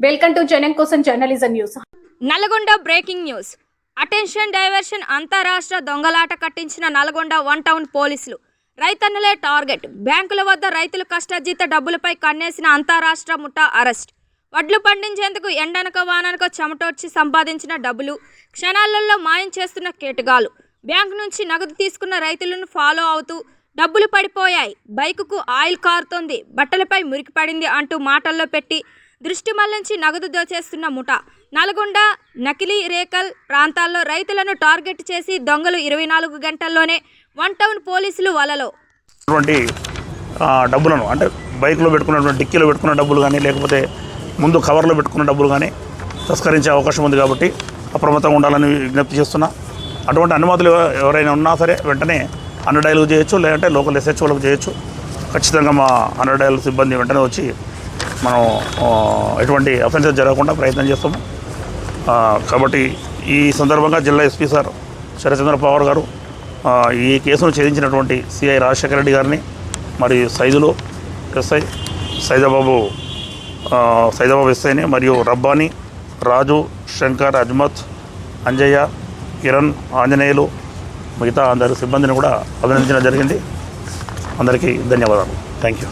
Welcome to జనం కోసం journalism news. Nalgonda breaking news. Attention diversion. అంతరాష్ట్ర దొంగలాట కట్టించిన నల్గొండ వన్ టౌన్ పోలీసులు. రైతన్నులే టార్గెట్. బ్యాంకుల వద్ద రైతుల కష్టార్జిత డబ్బులపై కన్నేసిన అంతరాష్ట్ర ముఠా అరెస్ట్. వడ్లు పండించేందుకు ఎండనక వాననక చెమటోడ్చి సంపాదించిన డబ్బులు క్షణాలలో మాయం చేస్తున్న కేటగాలు. బ్యాంకు నుంచి నగదు తీసుకున్న రైతులను ఫాలో అవుతూ డబ్బులు పడిపోయాయి, బైకుకు ఆయిల్ కారుతోంది, బట్టలపై మురికి పడింది అంటూ మాటల్లో పెట్టి దృష్టి మళ్లించి నగదు దోచేస్తున్న ముఠా. నల్గొండ, నకిలీ రేకల్ ప్రాంతాల్లో రైతులను టార్గెట్ చేసి దొంగలు 24 గంటల్లోనే వన్ టౌన్ పోలీసులు వలలో డబ్బులను అంటే బైక్లో పెట్టుకున్నటువంటి డిక్కీలో పెట్టుకున్న డబ్బులు కానీ లేకపోతే ముందు కవర్లో పెట్టుకున్న డబ్బులు కానీ తస్కరించే అవకాశం ఉంది కాబట్టి అప్రమత్తంగా ఉండాలని విజ్ఞప్తి చేస్తున్నా. అటువంటి అనుమతులు ఎవరైనా ఉన్నా సరే వెంటనే 100 డయల్ చేయొచ్చు, లేదంటే లోకల్ SHOలకు చేయొచ్చు. ఖచ్చితంగా మా 100 డయల్ సిబ్బంది వెంటనే వచ్చి మనం ఎటువంటి అఫెన్సెస్ జరగకుండా ప్రయత్నం చేస్తాము. కాబట్టి ఈ సందర్భంగా జిల్లా SP సార్ శరత్చంద్ర పవార్ గారు ఈ కేసును ఛేదించినటువంటి CI రాజశేఖర రెడ్డి గారిని, మరియు సైదులు SI సైదాబాబు SIని, మరియు రబ్బానీ, రాజు, శంకర్, అజ్మత్, అంజయ్య, కిరణ్, ఆంజనేయులు, మిగతా అందరి సిబ్బందిని కూడా అభినందించడం జరిగింది. అందరికీ ధన్యవాదాలు. Thank you.